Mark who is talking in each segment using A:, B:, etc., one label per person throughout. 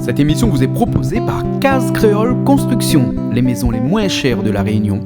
A: Cette émission vous est proposée par Case Créole Construction, les maisons les moins chères de La Réunion.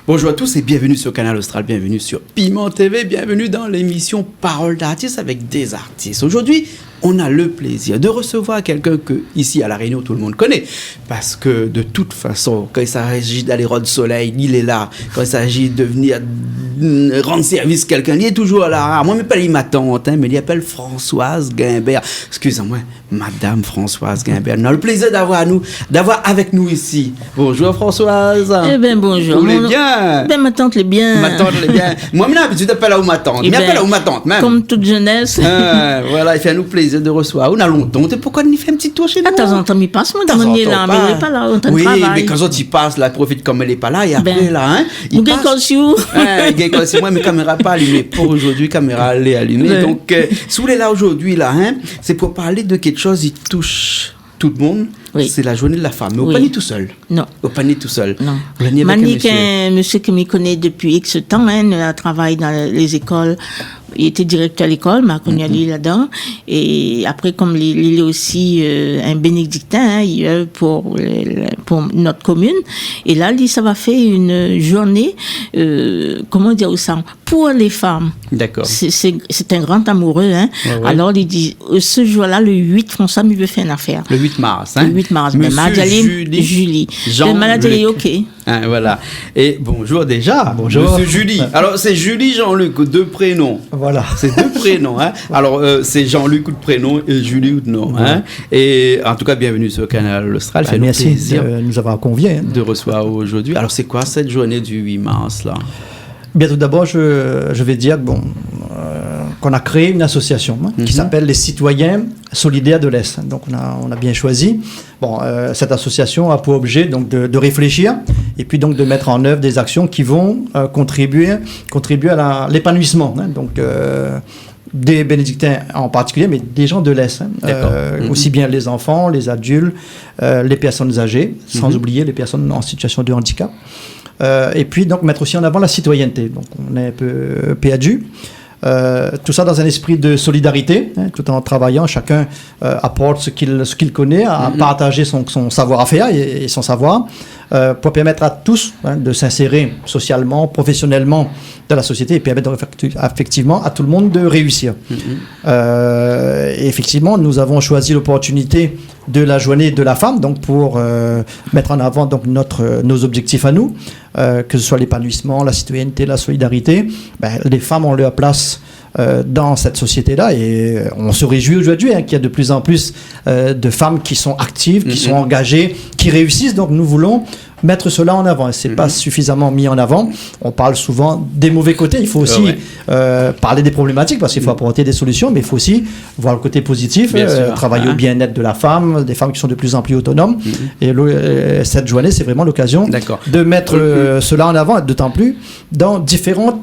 A: Bonjour à tous et bienvenue sur Canal Austral, bienvenue sur Piment TV, bienvenue dans l'émission Parole d'artistes avec des artistes. Aujourd'hui, on a le plaisir de recevoir quelqu'un que, ici à La Réunion, tout le monde connaît. Parce que de toute façon, quand il s'agit d'aller rendre soleil, il est là. Quand il s'agit de venir rendre service à quelqu'un, il est toujours là. Moi, je m'appelle ma tante, mais il appelle Françoise Guimbert. Excusez-moi, Madame Françoise Guimbert. On a le plaisir d'avoir avec nous ici. Bonjour Françoise.
B: Eh bien, bonjour.
A: Vous allez bien?
B: Ben, ma tante l'est bien.
A: Ma tante l'est bien. Moi, j'ai l'habitude d'appeler à ma tante. Mais appelle à ma tante, même.
B: Comme toute jeunesse.
A: Voilà, il fait nous plaisir de recevoir. On a longtemps. Pourquoi on y fait un petit tour chez nous?
B: De temps en temps, il passe. Moi, on est là, mais il n'est pas là. On
A: oui,
B: travaille.
A: mais quand il passe, là, il profite comme elle n'est pas là. Et après, là, hein,
B: il passe.
A: Moi, mes caméras pas allumées. Pour aujourd'hui, caméra elle est allumée. Ouais. Donc, si vous êtes là aujourd'hui, là, hein, c'est pour parler de quelque chose qui touche tout le monde. Oui. C'est la journée de la femme. Mais au panier tout seul.
B: Non.
A: Au panier tout seul.
B: Non. Manique, un monsieur qui me connaît depuis X temps, hein, il a travaillé dans les écoles. Il était directeur à l'école, m'a connu aller là-dedans. Et après, comme il est aussi un bénédictin, hein, pour notre commune. Et là, ça va faire une journée, comment dire ça, pour les femmes.
A: D'accord.
B: C'est un grand amoureux. Hein. Ouais. Alors, il dit, ce jour-là, le 8, François, il veut faire une affaire.
A: Le 8 mars. Hein.
B: Le 8 mars. Julie.
A: Jean
B: Maladie, ok.
A: Hein, voilà. Et bonjour déjà.
C: Bonjour.
A: Monsieur Julie. Alors, c'est Julie Jean-Luc, deux prénoms.
C: Voilà.
A: C'est deux prénoms. Hein. Alors, c'est Jean-Luc ou de prénom et Julie ou de nom. Hein. Ouais. Et en tout cas, bienvenue sur Canal Austral.
C: Merci plaisir de nous avoir conviés.
A: De recevoir aujourd'hui. Alors, c'est quoi cette journée du 8 mars là?
C: Bien, tout d'abord, je vais dire qu'on a créé une association qui s'appelle les Citoyens Solidaires de l'Est. Donc, on a bien choisi. Cette association a pour objet donc, de réfléchir et puis donc de mettre en œuvre des actions qui vont contribuer à l'épanouissement. Hein, donc, des bénédictins en particulier, mais des gens de l'Est. Aussi bien les enfants, les adultes, les personnes âgées, sans oublier les personnes en situation de handicap. Et puis donc mettre aussi en avant la citoyenneté. Donc on est un peu PADU. Tout ça dans un esprit de solidarité, hein, tout en travaillant, chacun apporte ce qu'il connaît, à partager son savoir-faire et son savoir, pour permettre à tous de s'insérer socialement, professionnellement dans la société et permettre effectivement à tout le monde de réussir. Et effectivement, nous avons choisi l'opportunité de la journée de la femme, donc pour mettre en avant donc nos objectifs à nous, que ce soit l'épanouissement, la citoyenneté, la solidarité. Les femmes ont leur place dans cette société-là et on se réjouit aujourd'hui qu'il y a de plus en plus de femmes qui sont actives, qui sont engagées, qui réussissent. Donc nous voulons mettre cela en avant. C'est pas suffisamment mis en avant. On parle souvent des mauvais côtés. Il faut aussi parler des problématiques parce qu'il faut apporter des solutions, mais il faut aussi voir le côté positif, travailler au bien-être de la femme, des femmes qui sont de plus en plus autonomes. Et cette journée, c'est vraiment l'occasion de mettre cela en avant, d'autant plus dans différents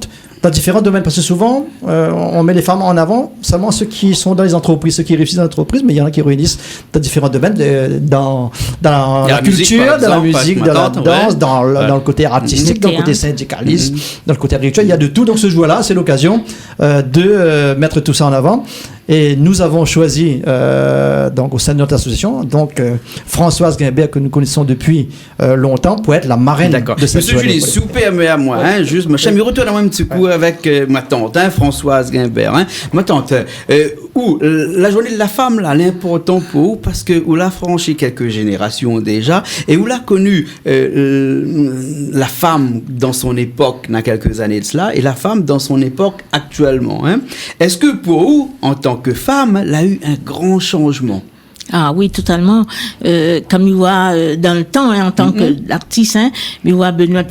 C: domaines, parce que souvent on met les femmes en avant seulement ceux qui sont dans les entreprises, ceux qui réussissent dans l'entreprise, mais il y en a qui réunissent dans différents domaines, dans la culture, dans la musique, dans la danse, dans le côté artistique, dans le côté syndicaliste, dans le côté rituel, il y a de tout. Donc ce jour-là, c'est l'occasion de mettre tout ça en avant. Et nous avons choisi, donc au sein de notre association, Françoise Guimbert, que nous connaissons depuis longtemps, pour être la marraine de cette
A: Monsieur Julie, super, mais à moi, juste, je me retourne un petit coup avec ma tante, Françoise Guimbert. Ma tante, la journée de la femme, là, l'important pour vous, parce que vous l'a franchi quelques générations déjà, et vous l'a connu la femme dans son époque, dans quelques années de cela, et la femme dans son époque actuellement. Est-ce que pour vous, en tant que femme, elle a eu un grand changement?
B: Ah oui, totalement. Comme il voit dans le temps, en tant qu'artiste, il voit Benoît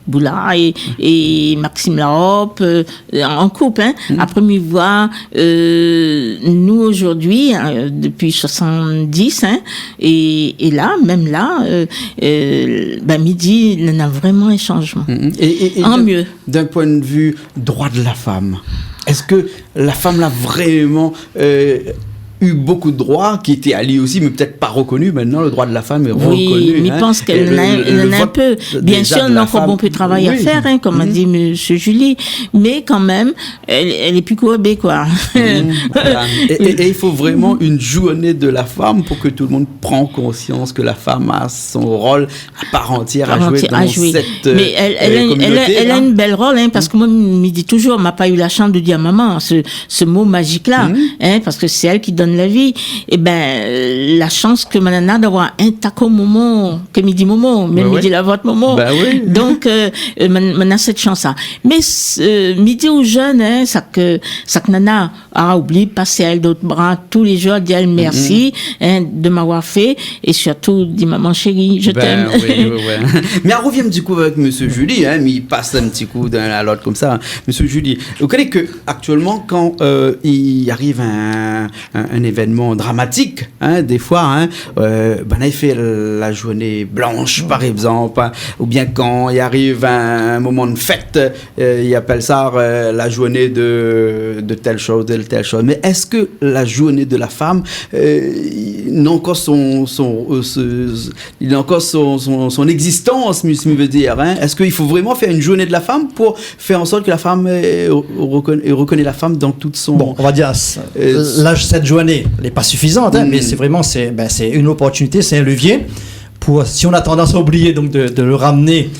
B: Boulard et Maxime Larope en couple. Après, il voit nous aujourd'hui, depuis 70, et là, même là, midi, il y a vraiment un changement.
A: Et
B: en mieux.
A: D'un point de vue droit de la femme, est-ce que la femme l'a vraiment eu beaucoup de droits qui étaient alliés aussi, mais peut-être pas reconnus. Maintenant, le droit de la femme est reconnu.
B: Oui, mais je pense qu'elle en a un peu. Bien sûr, on a encore bon peu de travail à faire, comme a dit M. Julie, mais quand même, elle est plus courbée, quoi.
A: Voilà. Et il faut vraiment une journée de la femme pour que tout le monde prenne conscience que la femme a son rôle à part entière à jouer dans cette
B: mais elle a une belle rôle, parce que moi, je me dis toujours, on m'a pas eu la chance de dire maman, ce mot magique-là, parce que c'est elle qui donne la vie. Et ben, la chance que Manana d'avoir un taco moment, que me dit moment, même me dit la votre moment. Donc, Manana cette chance-là. Mais, midi aux jeunes, ça que Nana a oublié, passer à elle d'autres bras tous les jours, dire elle merci, de m'avoir fait, et surtout, dit maman chérie, je t'aime.
A: Mais on revient du coup avec Monsieur Julie, mais il passe un petit coup d'un à l'autre comme ça. Monsieur Julie, vous connaissez que actuellement, quand il arrive un événement dramatique, des fois, il fait la journée blanche, par exemple, ou bien quand il arrive un moment de fête, il appelle ça la journée de telle chose, de telle chose. Mais est-ce que la journée de la femme, il a encore son existence, je veux dire. Est-ce qu'il faut vraiment faire une journée de la femme pour faire en sorte que la femme reconnaît la femme dans toute son...
C: Bon, on va dire, là, cette journée n'est pas suffisante, mais c'est vraiment c'est une opportunité, c'est un levier. Si on a tendance à oublier donc de le ramener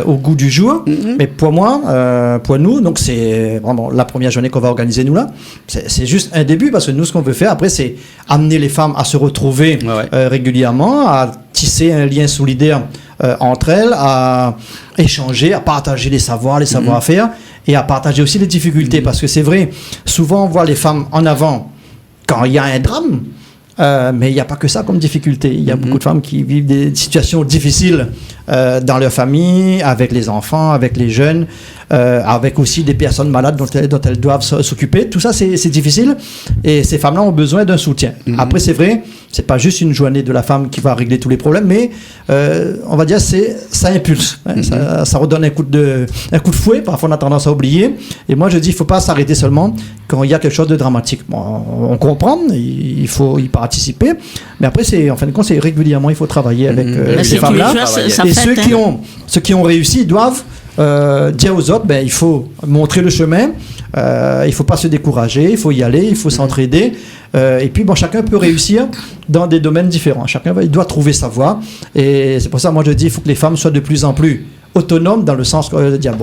C: au goût du jour, mais pour moi, pour nous, donc c'est vraiment la première journée qu'on va organiser nous là. C'est juste un début parce que nous, ce qu'on veut faire après, c'est amener les femmes à se retrouver régulièrement, à tisser un lien solidaire entre elles, à échanger, à partager les savoirs, les savoir-faire et à partager aussi les difficultés parce que c'est vrai, souvent on voit les femmes en avant quand il y a un drame. Mais il n'y a pas que ça comme difficulté. Il y a beaucoup de femmes qui vivent des situations difficiles dans leur famille, avec les enfants, avec les jeunes, avec aussi des personnes malades dont elles doivent s'occuper. Tout ça, c'est difficile. Et ces femmes-là ont besoin d'un soutien. Après, c'est vrai, c'est pas juste une journée de la femme qui va régler tous les problèmes, mais on va dire ça impulse. Ça redonne un coup de fouet. Parfois, on a tendance à oublier. Et moi, je dis, il ne faut pas s'arrêter seulement quand il y a quelque chose de dramatique. Bon, on comprend, il faut y participer. Mais après, en fin de compte, c'est régulièrement, il faut travailler avec ces femmes-là. Et ceux qui ont réussi doivent dire aux autres, il faut montrer le chemin, il ne faut pas se décourager, il faut y aller, il faut s'entraider. Et puis, chacun peut réussir dans des domaines différents. Chacun doit trouver sa voie. Et c'est pour ça, moi, je dis, il faut que les femmes soient de plus en plus autonomes dans le sens de dire,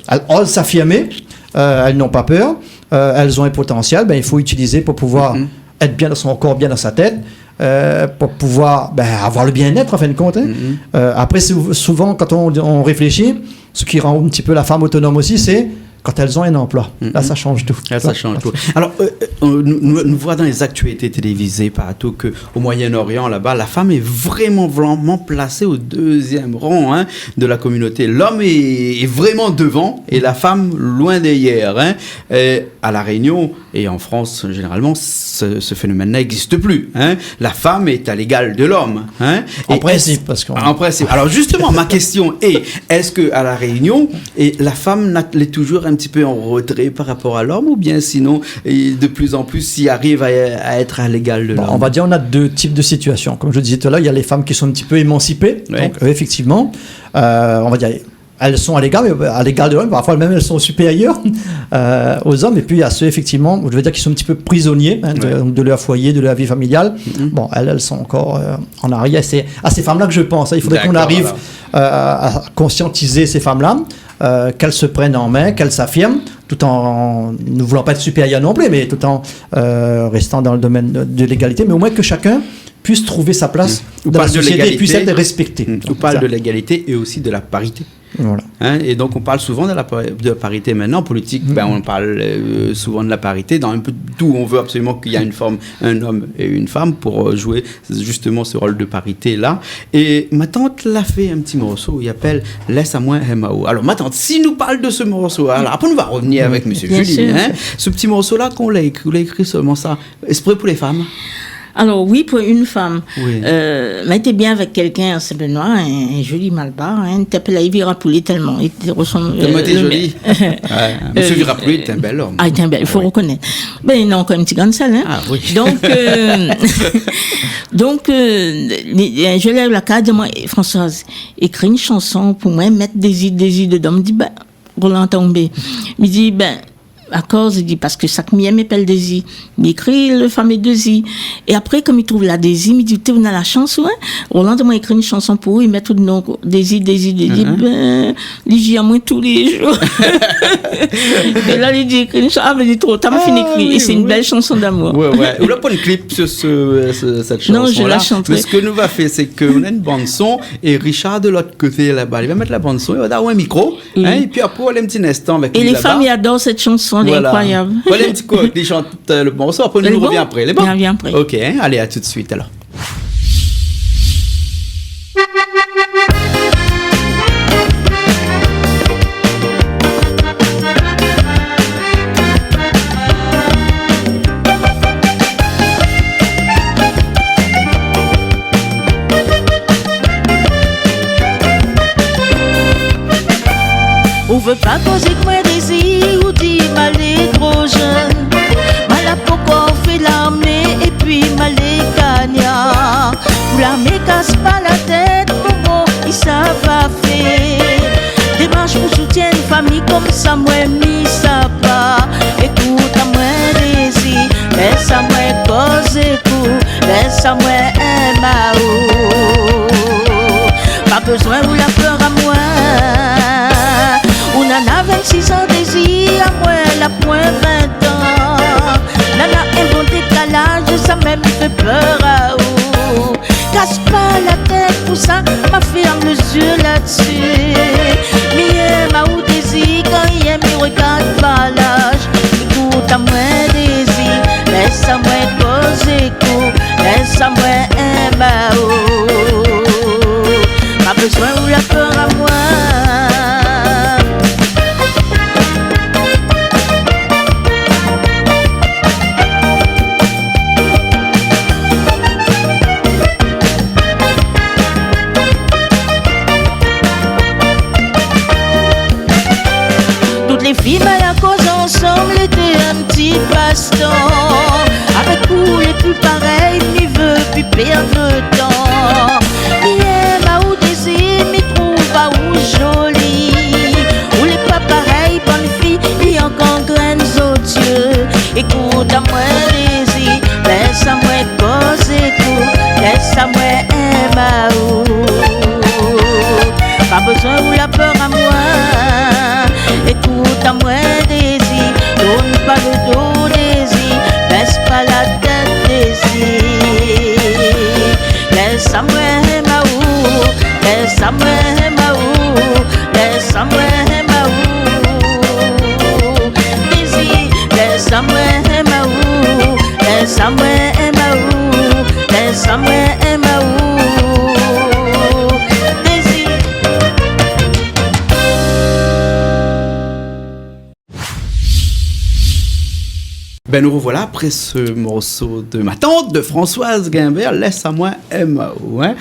C: elles osent s'affirmer, elles n'ont pas peur, elles ont un potentiel, il faut utiliser pour pouvoir être bien dans son corps, bien dans sa tête, pour pouvoir avoir le bien-être en fin de compte. Après, souvent, quand on réfléchit, ce qui rend un petit peu la femme autonome aussi, c'est quand elles ont un emploi. Là, ça change tout.
A: Là, ça change tout. Alors, nous voyons dans les actualités télévisées partout qu'au Moyen-Orient, là-bas, la femme est vraiment placée au deuxième rang de la communauté. L'homme est vraiment devant et la femme loin derrière. À La Réunion et en France, généralement, ce phénomène n'existe plus. La femme est à l'égal de l'homme.
C: En principe.
A: En principe. Alors, justement, ma question est-ce qu'à La Réunion, la femme est toujours un petit peu en retrait par rapport à l'homme ou bien sinon de plus en plus s'il arrive à être à l'égal de l'homme?
C: On va dire on a deux types de situations. Comme je disais tout à l'heure, il y a les femmes qui sont un petit peu émancipées. Donc effectivement, on va dire elles sont à l'égal de l'homme, parfois même elles sont supérieures aux hommes, et puis il y a ceux effectivement, je veux dire, qui sont un petit peu prisonniers de leur foyer, de leur vie familiale. Elles sont encore en arrière. C'est à ces femmes-là que je pense. Il faudrait qu'on arrive à conscientiser ces femmes-là, qu'elles se prennent en main, qu'elles s'affirment, tout en ne voulant pas être supérieures non plus, mais tout en restant dans le domaine de l'égalité, mais au moins que chacun puisse trouver sa place dans la société et puisse être respecté.
A: On parle de l'égalité et aussi de la parité.
C: Voilà.
A: Et donc on parle souvent de la parité maintenant en politique. On parle souvent de la parité dans un peu tout. On veut absolument qu'il y ait un homme et une femme pour jouer justement ce rôle de parité là. Et ma tante l'a fait un petit morceau. Il appelle Laisse à moi MAO. Alors ma tante, si nous parle de ce morceau, alors après on va revenir avec Monsieur Julie. Ce petit morceau là qu'on l'a écrit seulement ça. Esprit pour les femmes.
B: Alors oui, pour une femme,
A: Oui.
B: mais était bien avec quelqu'un à Saint-Benoît, un joli malbar, il t'appelle à Yves Rapoulet tellement. Il ressemble.
A: Tellement était joli. Ouais. Monsieur Virapoulet est un bel homme.
B: Ah, il est un bel, il faut reconnaître. Ben non, quand même, petit gansel, hein.
A: Ah oui.
B: Donc, je lève la carte, dis-moi, Françoise, écris une chanson pour moi, mettre des idées dedans. Me dit, ben, Roland tombé. Me dit, ben, à cause, il dit, parce que ça que m'y m'appelle Daisy. Il écrit le fameux Daisy. Et après, comme il trouve la Daisy, il dit, tu as la chanson, hein? Roland m'a écrit une chanson pour eux, il met tout le nom, Daisy. Ben, il dit, à moi tous les jours. Et là, il dit, écrit une chanson, ah, mais il dit trop, t'as fini écrit.
A: Oui,
B: et c'est une belle chanson d'amour.
A: Ouais. On n'a pas de clip sur cette chanson.
B: Non, je la chanterai.
A: Mais ce que nous va faire, c'est qu'on a une bande-son et Richard de l'autre côté là-bas, il va mettre la bande-son, il va avoir un micro,
B: Oui.
A: hein, et puis après, on va aller un petit instant avec
B: Et
A: lui
B: les
A: là-bas.
B: femmes, ils adorent cette chanson, elle est incroyable.
A: Voilà un petit coup, il chante le morceau, après
B: Elle
A: nous
B: est bon?
A: revient après. Elle est bon?
B: Elle revient après.
A: Ok, hein, allez, à tout de suite alors.
B: On veut pas causer que moi désir ou dit mal est trop jeune. Mal à pourquoi on fait l'armée et puis mal est gagnant. Pour l'armée casse pas la tête, bon, il ça va faire. Démarche pour soutien une famille comme ça, moi mis ça pas. Écoute à moi désir, laisse à moi causer coup, laisse à moi un mao. Pas besoin ou la peur à moi. On en a 26 ans désir, à moi elle a point 20 ans. Nana un bon décalage, ça même fait peur à vous. Casse pas la tête pour ça, ma fille a les yeux là-dessus. Mais ma ou désir, quand il aime, il regarde pas l'âge. Écoute à moi désir, laisse à moi causer coup, laisse à moi un bao. Pas besoin ou la peur à moi. Les filles mal à cause ensemble étaient un petit baston. Avec vous les plus pareils, m'y veut plus perdre de temps. M'y aime à où désir, m'y trouve à où joli. Ou les pas pareils, bonne fille, y encore graines aux dieux. Écoute à moi désir, laisse à moi causer tout, laisse à moi un maou. Pas besoin ou la peur à moi. Écoute à moi désir, donne pas le dos désir, baisse pas la tête désir. Laisse à moi maou, laisse à moi maou, laisse à moi maou. Désir, laisse à moi maou, laisse à moi maou, laisse à moi maou.
A: Ben nous revoilà après ce morceau de ma tante, de Françoise Guimbert, Laisse à moi M.A.O. Hein,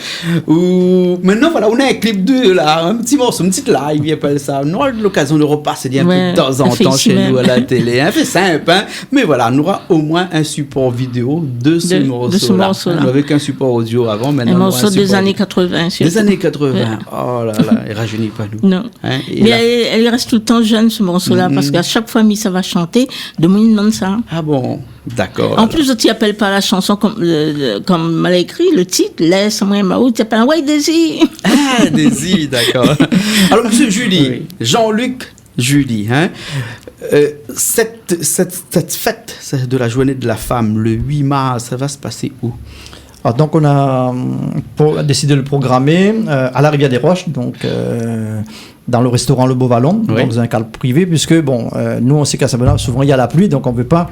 A: où maintenant voilà, on a un clip de là, un petit morceau, une petite live, il appelle ça. On aura l'occasion de repasser un peu de temps en temps chez nous à la télé. Un peu simple, hein, mais voilà, on aura au moins un support vidéo de ce morceau-là. Avec un support audio avant, maintenant.
B: Un morceau des années 80.
A: Des années 80. Ouais. Oh là là, il rajeunit pas nous.
B: Non.
A: Hein,
B: mais elle reste tout le temps jeune, ce morceau-là, parce qu'à chaque fois, ça va chanter, de moi, il demande ça.
A: Ah bon, d'accord.
B: En plus, tu n'appelles pas la chanson comme elle a écrit, le titre, Laisse-moi Maou, tu appelles Ouais, Daisy.
A: Ah, Daisy, d'accord. Alors, monsieur Julie, oui. Jean-Luc Julie, hein, cette fête de la journée de la femme, le 8 mars, ça va se passer où?
C: Alors, donc, on a décidé de le programmer à la Rivière des Roches, donc dans le restaurant Le Beau Vallon, oui. Dans un cadre privé, puisque, bon, nous, on sait qu'à Saint-Benoît, souvent, il y a la pluie, donc on ne veut pas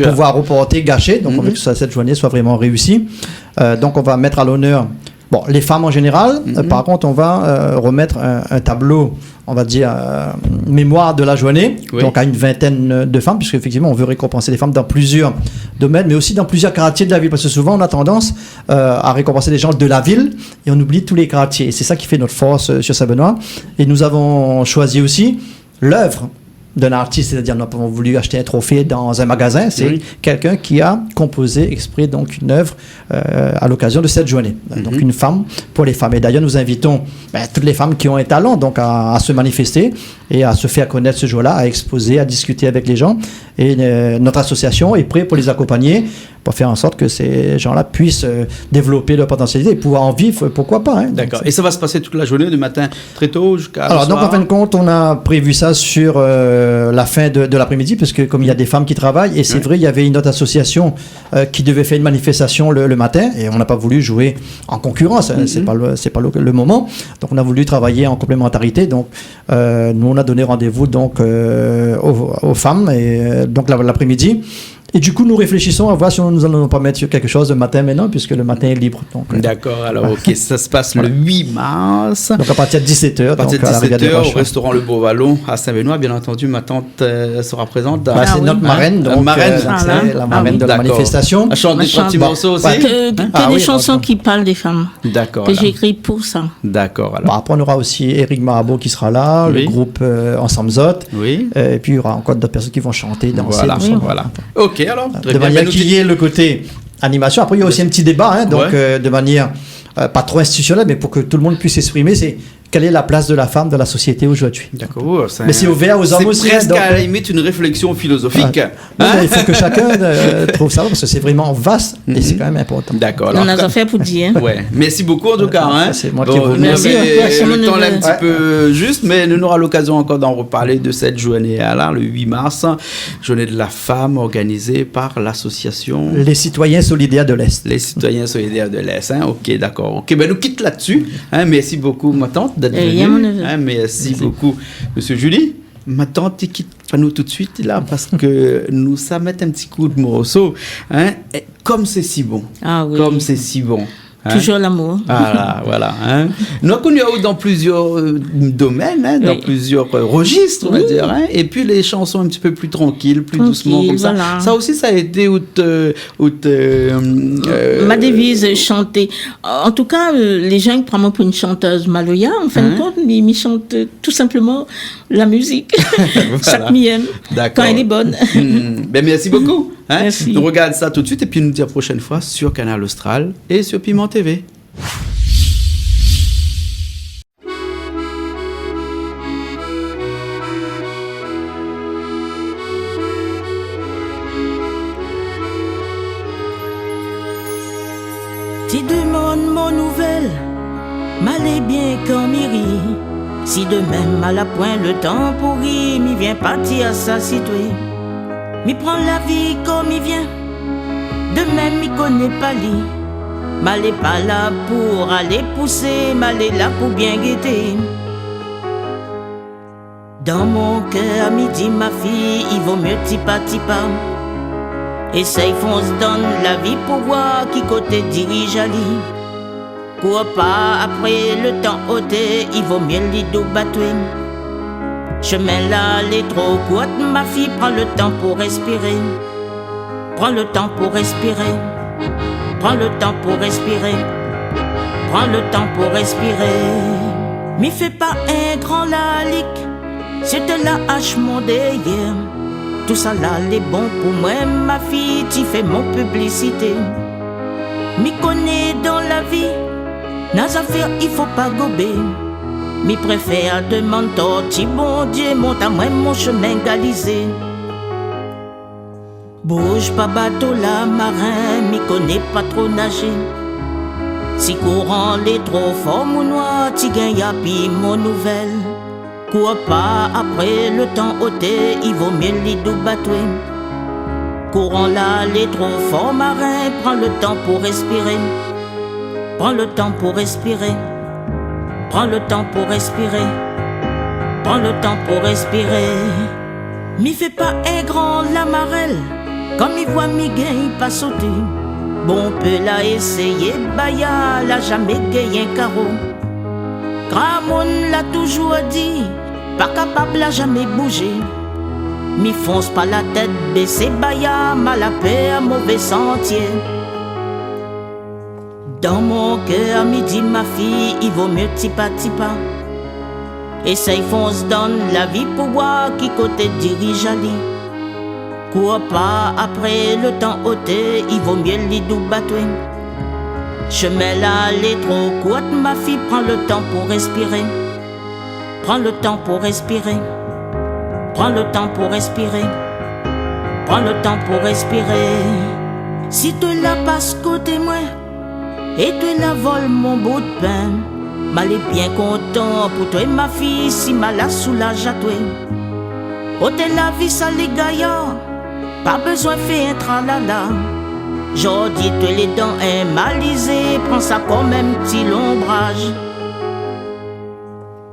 C: pouvoir reporter, gâcher, donc on veut que cette journée soit vraiment réussie. Donc, on va mettre à l'honneur Bon, les femmes en général, par contre, on va remettre un tableau, on va dire, mémoire de la journée, donc à une vingtaine de femmes, puisque effectivement, on veut récompenser les femmes dans plusieurs domaines, mais aussi dans plusieurs quartiers de la ville, parce que souvent, on a tendance à récompenser les gens de la ville, et on oublie tous les quartiers. Et c'est ça qui fait notre force sur Saint-Benoît. Et nous avons choisi aussi l'œuvre d'un artiste, c'est-à-dire nous avons voulu acheter un trophée dans un magasin, c'est quelqu'un qui a composé exprès donc une œuvre à l'occasion de cette journée. Donc une femme pour les femmes. Et d'ailleurs nous invitons toutes les femmes qui ont un talent donc à se manifester et à se faire connaître ce jour-là, à exposer, à discuter avec les gens. Et notre association est prête pour les accompagner, pour faire en sorte que ces gens-là puissent développer leur potentialité et pouvoir en vivre, pourquoi pas. Hein.
A: D'accord. Et ça va se passer toute la journée, du matin très tôt jusqu'à
C: Alors, donc, en fin de compte, on a prévu ça sur la fin de l'après-midi, parce que comme il y a des femmes qui travaillent, et c'est vrai, il y avait une autre association qui devait faire une manifestation le matin, et on n'a pas voulu jouer en concurrence, c'est pas le moment. Donc, on a voulu travailler en complémentarité. Donc, nous, on a donné rendez-vous donc aux femmes, et donc l'après-midi. Et du coup, nous réfléchissons à voir si nous allons pas mettre quelque chose le matin maintenant, puisque le matin est libre.
A: D'accord, alors ok, ça se passe le 8 mars.
C: Donc à partir de 17h.
A: À partir de 17h, au restaurant Le Beau Vallon à Saint-Benoît. Bien entendu, ma tante sera présente.
C: C'est notre marraine, donc la marraine de la manifestation.
A: Elle chante des petits morceaux aussi.
B: Que des chansons qui parlent des femmes.
A: D'accord.
B: Que j'ai écrit pour ça.
A: D'accord.
C: Alors. Après, on aura aussi Éric Marabeau qui sera là, le groupe Ensemble Zot.
A: Oui.
C: Et puis il y aura encore d'autres personnes qui vont chanter, danser.
A: Voilà. Ok. Alors,
C: de manière qu'il y ait le côté animation. Après, il y a aussi un petit débat, donc de manière pas trop institutionnelle, mais pour que tout le monde puisse s'exprimer, c'est quelle est la place de la femme dans la société aujourd'hui.
A: D'accord.
C: Mais c'est ouvert aux hommes aussi.
A: C'est presque à la limite une réflexion philosophique.
C: Il faut que chacun trouve ça, parce que c'est vraiment vaste et c'est quand même important.
A: D'accord.
B: On a affaire pour dire.
A: Ouais. Merci beaucoup en tout cas.
C: C'est moi qui vous
B: remercie.
A: Le temps est un petit peu juste, mais nous aurons l'occasion encore d'en reparler de cette journée-là, le 8 mars, journée de la femme organisée par l'association
C: Les Citoyens Solidaires de l'Est.
A: Les Citoyens Solidaires de l'Est. Ok, d'accord. Ok, ben nous quitte là-dessus. Merci beaucoup, ma tante, d'être venue. Merci beaucoup, Monsieur Julie. Ma tante quitte pas nous tout de suite là parce que nous ça met un petit coup de morceau. Comme c'est si bon. Comme c'est si bon.
B: Toujours l'amour.
A: Voilà. Nous avons connu dans plusieurs domaines, dans plusieurs registres, on va dire. Et puis les chansons un petit peu plus tranquilles, plus doucement, comme ça.
B: Voilà.
A: Ça aussi, ça a été
B: ma devise, chanter. En tout cas, les gens prennent moi pour une chanteuse maloya. En fin de compte, ils chantent tout simplement la musique. Chaque mienne. Quand elle est bonne.
A: Merci beaucoup.
B: Merci.
A: On regarde ça tout de suite et puis nous dit à la prochaine fois sur Canal Austral et sur Piment TV.
D: Tu demandes mon nouvelle, m'allez bien quand m'y. Si de même à la pointe le temps pourri, m'y vient partir à sa citoyen. M'y prend la vie comme il vient, de même m'y connaît pas lui. M'allez pas là pour aller pousser, m'allez là pour bien guetter. Dans mon cœur à midi ma fille, il vaut mieux tipa. Essaye fonce donne la vie pour voir qui côté dirige à lui. Cours pas après le temps ôté, il vaut mieux les dos batouer. Chemin là, les trop courts, ma fille, prends le temps pour respirer. Prends le temps pour respirer. Prends le temps pour respirer. Prends le temps pour respirer. M'y fais pas un grand lalique, c'est de la hache mon hier. Tout ça là, les bon pour moi, ma fille, tu fais mon publicité. M'y connais dans la vie, nas affaires, il faut pas gober. Mi préfère demande torti, bon Dieu, monte à moi mon chemin galisé. Bouge pas bateau là, marin, mi connais pas trop nager. Si courant les trop fort, mon noir, ti gagne à pi mon nouvelle. Cours pas après le temps ôté, il vaut mieux les doux batouer. Courant là, les trop fort, marin, prends le temps pour respirer. Prends le temps pour respirer. Prends le temps pour respirer. Prends le temps pour respirer. M'y fais pas un grand lamarelle, comme il voit mi gagne pas sauter. Bon peu l'a essayé, Baya l'a jamais gagné un carreau. Gramon l'a toujours dit, pas capable l'a jamais bougé. Mi fonce pas la tête baissée, Baya mal à paix à mauvais sentier. Dans mon cœur, midi ma fille, il vaut mieux tipa tipa. Essaye fonce donne la vie pour voir qui côté dirige Ali. Cours pas après le temps ôté, il vaut mieux les doux batouer. Chemin là, les trop courte, ma fille, prends le temps pour respirer. Prends le temps pour respirer. Prends le temps pour respirer. Prends le temps pour respirer. Si tu la passes côté moi, et tu la voles mon bout de pain, mal est bien content pour toi et ma fille, si mal la soulage à toi. Ôte la vie, ça les gaillards, pas besoin de faire un tralala. J'ordis te les dents malisées, prends ça comme un petit lombrage.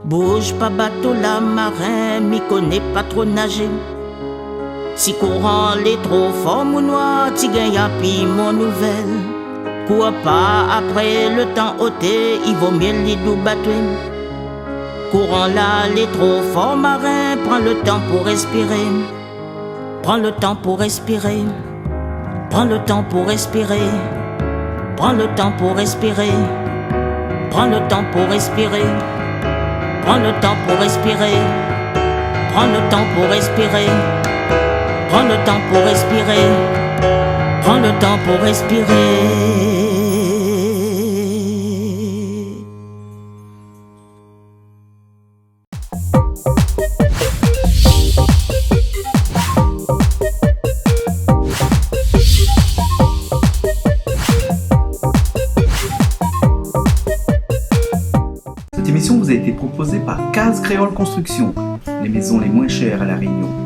D: Bouge pas bateau la marin, m'y connais pas trop nager. Si courant les trop fort mon noir, t'y gagne à pis mon nouvelle. Cours pas après le temps ôté, il vaut mieux les doux batouer. Courant là, les trop forts marins, prends le temps pour respirer. Prends le temps pour respirer. Prends le temps pour respirer. Prends le temps pour respirer. Prends le temps pour respirer. Prends le temps pour respirer. Prends le temps pour respirer. Prends le temps pour respirer. Prends le temps pour respirer.
A: Cette émission vous a été proposée par Case Créole Construction, les maisons les moins chères à La Réunion.